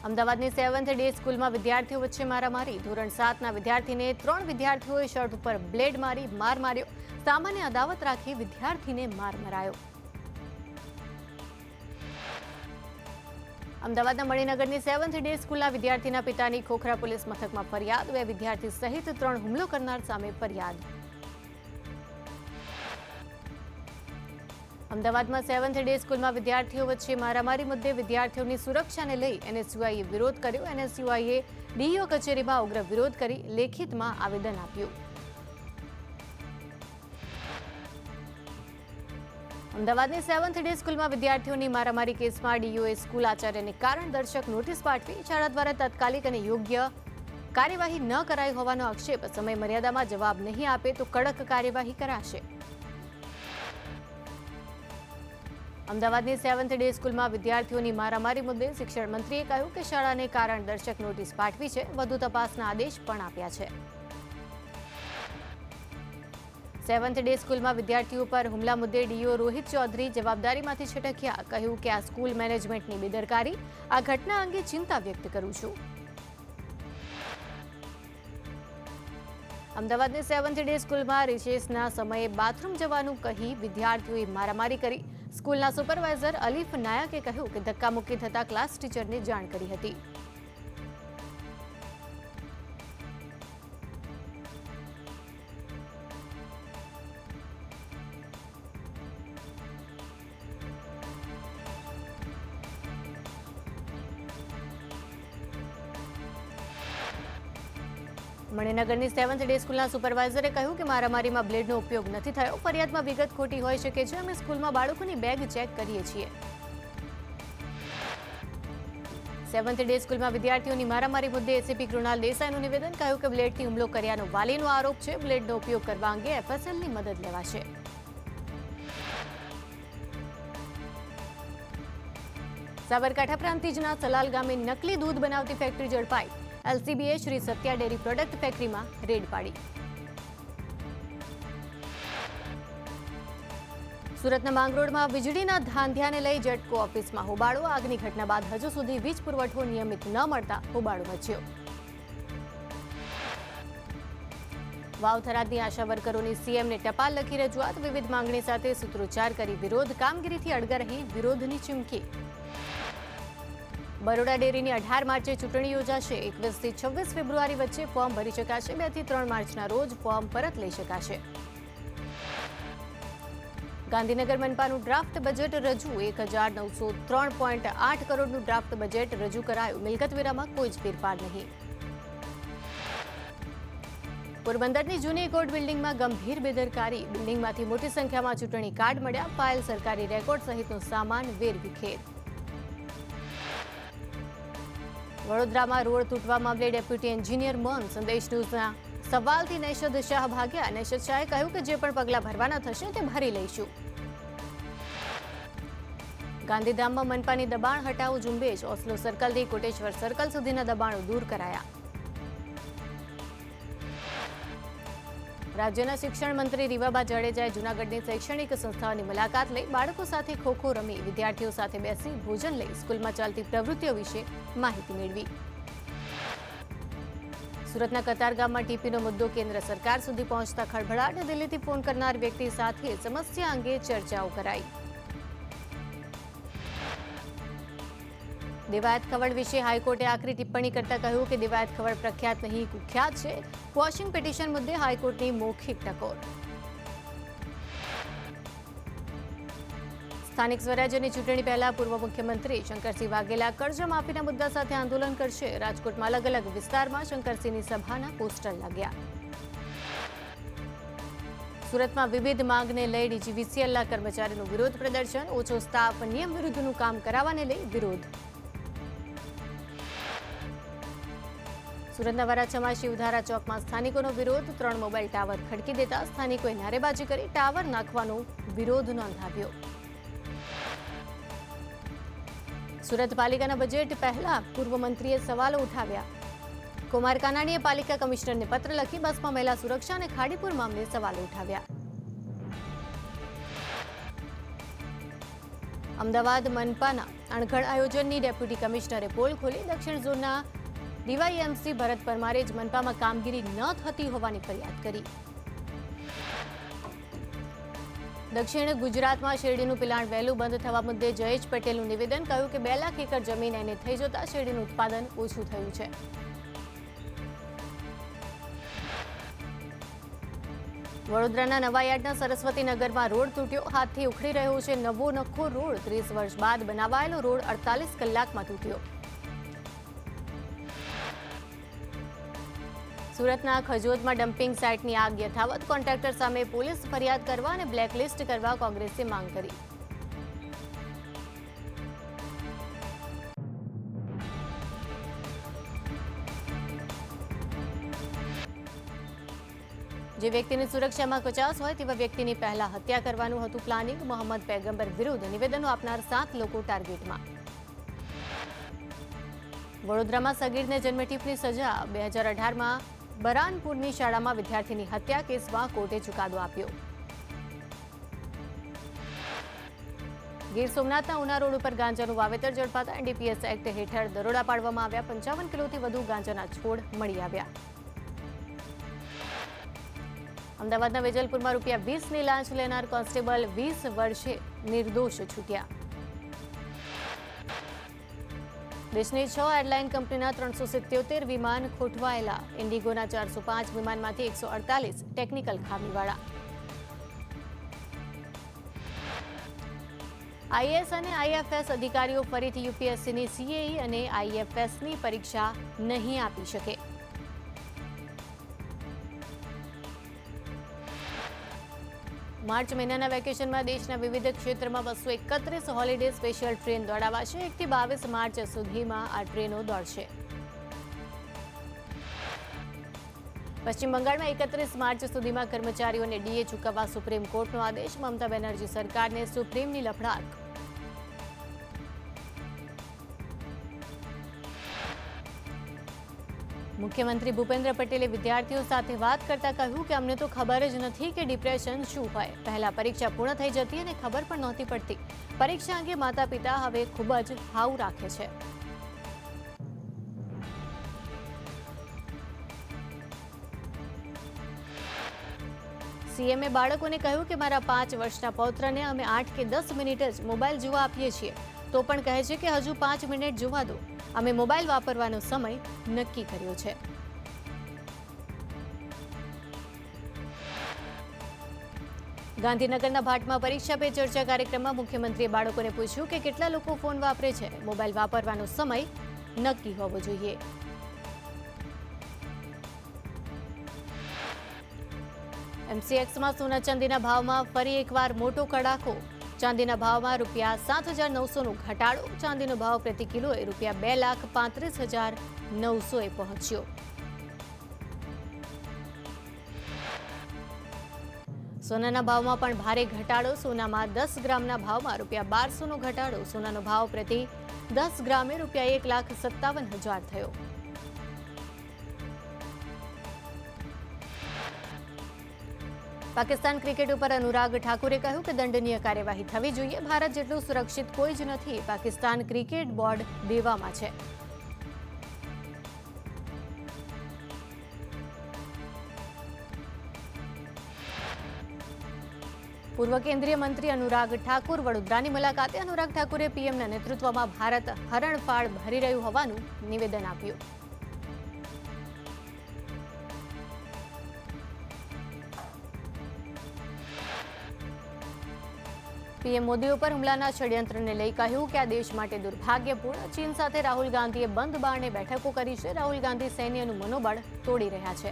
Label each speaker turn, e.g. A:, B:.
A: અમદાવાદની 7th day સ્કૂલમાં વિદ્યાર્થીઓ વચ્ચે મારામારી। ધોરણ 7ના વિદ્યાર્થીને 3 વિદ્યાર્થીઓએ શર્ટ ઉપર બ્લેડ મારી માર માર્યો। સામાન્ય અદાવત રાખી વિદ્યાર્થીને માર મરાયો। અમદાવાદના મણિનગરની 7th ડે સ્કૂલના વિદ્યાર્થીના પિતાની ખોખરા પોલીસ મથકમાં ફરિયાદ। 2 વિદ્યાર્થી સહિત 3 હુમલો કરનાર સામે ફરિયાદ। અમદાવાદમાં 7th ડે સ્કૂલમાં વિદ્યાર્થીઓ વચ્ચે મારામારી મુદ્દે વિદ્યાર્થીઓની સુરક્ષાને લઈ એનએસયુઆઈએ વિરોધ કર્યો। એનએસયુઆઈએ ડીઈઓ કચેરીમાં ઉગ્ર વિરોધ કરી લેખિતમાં આવેદન આપ્યું। અમદાવાદની 7th ડે સ્કૂલમાં વિદ્યાર્થીઓની મારામારી કેસમાં ડીઈઓએ સ્કૂલ આચાર્યને કારણદર્શક નોટિસ પાઠવી। શાળા દ્વારા તાત્કાલિક અને યોગ્ય કાર્યવાહી ન કરાઈ હોવાનો આક્ષેપ। સમય મર્યાદામાં જવાબ નહીં આપે તો કડક કાર્યવાહી કરાશે। અમદાવાદની 7th ડે સ્કૂલમાં વિદ્યાર્થીઓની મારામારી મુદ્દે શિક્ષણ મંત્રીએ કહ્યું કે શાળાને કારણદર્શક નોટિસ પાઠવી છે, વધુ તપાસના આદેશ પણ આપ્યા છે। 7th ડે સ્કૂલમાં વિદ્યાર્થીઓ પર હુમલા મુદ્દે ડીઈઓ રોહિત ચૌધરી જવાબદારીમાંથી છટક્યા। કહ્યું કે આ સ્કૂલ મેનેજમેન્ટની બેદરકારી। આ ઘટના અંગે ચિંતા વ્યક્ત કરું છું। અમદાવાદની 7th ડે સ્કૂલમાં રિસેસના સમયે બાથરૂમ જવાનું કહી વિદ્યાર્થીઓએ મારામારી કરી। સ્કૂલના સુપરવાઇઝર અલીફ નાયકે કહ્યું કે ધક્કામુક્કી થતા ક્લાસ ટીચરને જાણ કરી હતી। મણિનગરની 7th ડે સ્કૂલના સુપરવાઇઝરે કહ્યું કે મારામારીમાં બ્લેડનો ઉપયોગ નથી થયો। ફરિયાદમાં વિગત ખોટી હોઈ શકે છે। અમે સ્કૂલમાં બાળકોની બેગ ચેક કરીએ છીએ। 7th ડે સ્કૂલમાં વિદ્યાર્થીઓની મારામારી મુદ્દે એસીપી કૃણાલ દેસાઈનું નિવેદન। કહ્યું કે બ્લેડથી હુમલો કર્યાનો વાલીનો આરોપ છે। બ્લેડનો ઉપયોગ કરવા અંગે એફએસએલની મદદ લેવાશે। સાબરકાંઠા પ્રાંતિજના સલાલ ગામે નકલી દૂધ બનાવતી ફેક્ટરી ઝડપાઈ। એલસીબીએ શ્રી સત્યા ડેરી પ્રોડક્ટ ફેક્ટરીમાં રેડ પાડી। સુરતના માંગરોળમાં વીજળીના ધાંધિયાને લઈ જેટકો ઓફિસમાં હોબાળો। આગની ઘટના બાદ હજુ સુધી વીજ પુરવઠો નિયમિત ન મળતા હોબાળો મચ્યો। વાવથરાદની આશા વર્કરોની સીએમને ટપાલ લખી રજૂઆત। વિવિધ માંગણી સાથે સૂત્રોચ્ચાર કરી વિરોધ। કામગીરીથી અડગા રહી વિરોધની ચીમકી। બરોડા ડેરીની 18 માર્ચે ચૂંટણી યોજાશે। 21 થી 26 ફેબ્રુઆરી વચ્ચે ફોર્મ ભરી શકાશે। 2 થી 3 માર્ચના રોજ ફોર્મ પરત લઈ શકાશે। ગાંધીનગર મનપાનું ડ્રાફ્ટ બજેટ રજૂ। 1903.8 કરોડનું ડ્રાફ્ટ બજેટ રજૂ કરાયું। મિલકતવેરામાં કોઈ જ ફેરફાર નહીં। પોરબંદરની જૂની કોર્ટ બિલ્ડિંગમાં ગંભીર બેદરકારી। બિલ્ડિંગમાંથી મોટી સંખ્યામાં ચૂંટણી કાર્ડ મળ્યા। ફાઇલ, સરકારી રેકોર્ડ સહિતનો સામાન વેરવિખેર। વડોદરામાં રોડ તૂટવા મામલે ડેપ્યુટી એન્જિનિયર મૌન। સંદેશ ન્યૂઝના સવાલથી નૈશદ શાહ ભાગ્યા। નૈશદ શાહે કહ્યું કે જે પણ પગલાં ભરવાના થશે તે ભરી લઈશું। ગાંધીધામમાં મનપાની દબાણ હટાવો ઝુંબેશ। ઓસ્લો સર્કલથી કોટેશ્વર સર્કલ સુધીના દબાણો દૂર કરાયા। રાજ્યના શિક્ષણ મંત્રી રીવાબા જાડેજાએ જૂનાગઢની શૈક્ષણિક સંસ્થાઓની મુલાકાત લઈ બાળકો સાથે ખોખો રમી વિદ્યાર્થીઓ સાથે બેસી ભોજન લઈ સ્કૂલમાં ચાલતી પ્રવૃત્તિઓ વિશે માહિતી મેળવી। સુરતના કતારગામમાં ટીપીનો મુદ્દો કેન્દ્ર સરકાર સુધી પહોંચતા ખળભળાટ। દિલ્હીથી ફોન કરનાર વ્યક્તિ સાથે સમસ્યા અંગે ચર્ચાઓ કરાઈ। દેવાયત ખવડ વિશે હાઈકોર્ટે આકરી ટિપ્પણી કરતા કહ્યું કે દેવાયત ખવડ પ્રખ્યાત નહીં કુખ્યાત છે। ક્વોશિંગ પિટિશન મુદ્દે હાઈકોર્ટની મૌખિક ટકોર। સ્થાનિક સ્વરાજ્યની ચૂંટણી પહેલા પૂર્વ મુખ્યમંત્રી શંકરસિંહ વાઘેલા કર્જમાફીના મુદ્દા સાથે આંદોલન કરશે। રાજકોટમાં અલગ અલગ વિસ્તારમાં શંકરસિંહની સભાના પોસ્ટર લાગ્યા। સુરતમાં વિવિધ માંગને લઈ ડીજીવીસીએલના કર્મચારીનું વિરોધ પ્રદર્શન। ઓછો સ્ટાફ, નિયમ વિરુદ્ધનું કામ કરાવવાને લઈ વિરોધ। સુરતના વરાછામાં શિવધારા ચોકમાં સ્થાનિકોનો વિરોધ। 3 મોબાઈલ ટાવર ખડકી દેતા સ્થાનિકોએ નારેબાજી કરી ટાવર નાખવાનો વિરોધ નોંધાવ્યો। સુરત પાલિકાના બજેટ પહેલા પૂર્વ મંત્રીએ સવાલો ઉઠાવ્યા। કુમાર કાનાણીએ પાલિકા કમિશનરને પત્ર લખી બસમાં મહિલા સુરક્ષા અને ખાડીપુર મામલે સવાલો ઉઠાવ્યા। અમદાવાદ મનપાના અણઘડ આયોજનની ડેપ્યુટી કમિશનરે પોલ ખોલી દક્ષિણ ઝોનના ડીવાયએમસી ભરત પરમારે જ મનપામાં કામગીરી ન થતી હોવાની ફરિયાદ કરી. દક્ષિણ ગુજરાતમાં શેરડીનું પિલાણ વહેલું બંધ થવા મુદ્દે જયેશ પટેલનું નિવેદન. કહ્યું કે 2 લાખ એકર જમીન એને થઈ જતા શેરડીનું ઉત્પાદન ઓછું થયું છે. વડોદરાના નવાયાર્ડના સરસ્વતીનગરમાં રોડ તૂટ્યો. હાથથી ઉખડી રહ્યો છે નવો નખો રોડ. 30 વર્ષ બાદ બનાવાયેલો રોડ 48 કલાકમાં તૂટ્યો. સુરતના ખજોદમાં ડમ્પિંગ સાઇટની આગ યથાવત. કોન્ટ્રાક્ટર સામે પોલીસ ફરિયાદ કરવા અને બ્લેકલિસ્ટ કરવા કોંગ્રેસે માંગ કરી. જે વ્યક્તિની સુરક્ષામાં કચાશ હોય તેવા વ્યક્તિની પહેલા હત્યા કરવાનું હતું પ્લાનિંગ. મોહમ્મદ પૈગંબર વિરુદ્ધ નિવેદનો આપનાર 7 લોકો ટાર્ગેટમાં. વડોદરામાં સગીરને જન્મઠીપની સજા. 2018માં બરાનપુરની શાળામાં વિદ્યાર્થીની હત્યા કેસમાં કોર્ટે ચુકાદો આપ્યો. ગીર સોમનાથના ઉના રોડ ઉપર ગાંજાનું વાવેતર ઝડપાતા એનડીપીએસ એક્ટ હેઠળ દરોડા પાડવામાં આવ્યા. 55 કિલોથી વધુ ગાંજાના છોડ મળી આવ્યા. અમદાવાદના વેજલપુરમાં ₹20ની લાંચ લેનાર કોન્સ્ટેબલ 20 વર્ષે નિર્દોષ છૂટ્યા. દેશની 6 એરલાઇન કંપનીના 377 વિમાન ખોટવાયેલા. ઇન્ડિગોના 405 વિમાનમાંથી 148 ટેકનિકલ ખામીવાળા. આઈએએસ અને આઈએફએસ અધિકારીઓ ફરીથી યુપીએસસીની સીએઈ અને આઈએફએસની પરીક્ષા નહીં આપી શકે. માર્ચ મહિનાના વેકેશનમાં દેશના વિવિધ ક્ષેત્રમાં 231 હોલિડે સ્પેશિયલ ટ્રેન દોડાવાશે. 1 થી 22 માર્ચ સુધીમાં આ ટ્રેનો દોડશે. પશ્ચિમ બંગાળમાં 31 માર્ચ સુધીમાં કર્મચારીઓને ડીએ ચૂકવવા સુપ્રીમ કોર્ટનો આદેશ. મમતા બેનર્જી સરકારને સુપ્રીમની લફડાક. મુખ્યમંત્રી ભૂપેન્દ્ર પટેલે વિદ્યાર્થીઓ સાથે વાત કરતા કહ્યું કે અમને તો ખબર જ નથી કે ડિપ્રેશન શું હોય. પહેલા પરીક્ષા પૂર્ણ થઈ જતી અને ખબર પણ નહોતી પડતી. પરીક્ષા અંગે માતા પિતા હવે ખૂબ જ હાવ રાખે છે. સીએમએ બાળકોને કહ્યું કે મારા 5 વર્ષના પૌત્રને અમે 8 કે 10 મિનિટ જ મોબાઈલ જોવા આપીએ છીએ તો પણ કહે છે કે હજુ 5 મિનિટ જોવા દો. અમે મોબાઈલ વાપરવાનો સમય નક્કી કર્યો છે. ગાંધીનગરના ભાટમાં પરીક્ષા પે ચર્ચા કાર્યક્રમમાં મુખ્યમંત્રીએ બાળકોને પૂછ્યું કે કેટલા લોકો ફોન વાપરે છે. મોબાઈલ વાપરવાનો સમય નક્કી હોવો જોઈએ. એમસીએક્સમાં સોના ચાંદીના ભાવમાં ફરી એકવાર મોટો કડાકો. ચાંદીના ભાવમાં ₹7,900નો ઘટાડો. ચાંદીનો ભાવ પ્રતિ કિલોએ ₹2,35,900 પહોંચ્યો. સોનાના ભાવમાં પણ ભારે ઘટાડો. સોનામાં 10 ગ્રામના ભાવમાં ₹1,200નો ઘટાડો. સોનાનો ભાવ પ્રતિ 10 ગ્રામે ₹1,57,000 થયો. પાકિસ્તાન ક્રિકેટ ઉપર અનુરાગ ઠાકુરે કહ્યું કે દંડનીય કાર્યવાહી થવી જોઈએ. ભારત જેટલું સુરક્ષિત કોઈ જ નથી. પાકિસ્તાન ક્રિકેટ બોર્ડ દેવામાં છે. પૂર્વ કેન્દ્રીય મંત્રી અનુરાગ ઠાકુર વડોદરાની મુલાકાતે. અનુરાગ ઠાકુરે પીએમના નેતૃત્વમાં ભારત હરણફાળ ભરી રહ્યું હોવાનું નિવેદન આપ્યું. પીએમ મોદી ઉપર હુમલાના ષડયંત્રને લઈ કહ્યું કે આ દેશ માટે દુર્ભાગ્યપૂર્ણ. ચીન સાથે રાહુલ ગાંધીએ બંધ બારણે બેઠકો કરી છે. રાહુલ ગાંધી સૈન્યનું મનોબળ તોડી રહ્યા છે.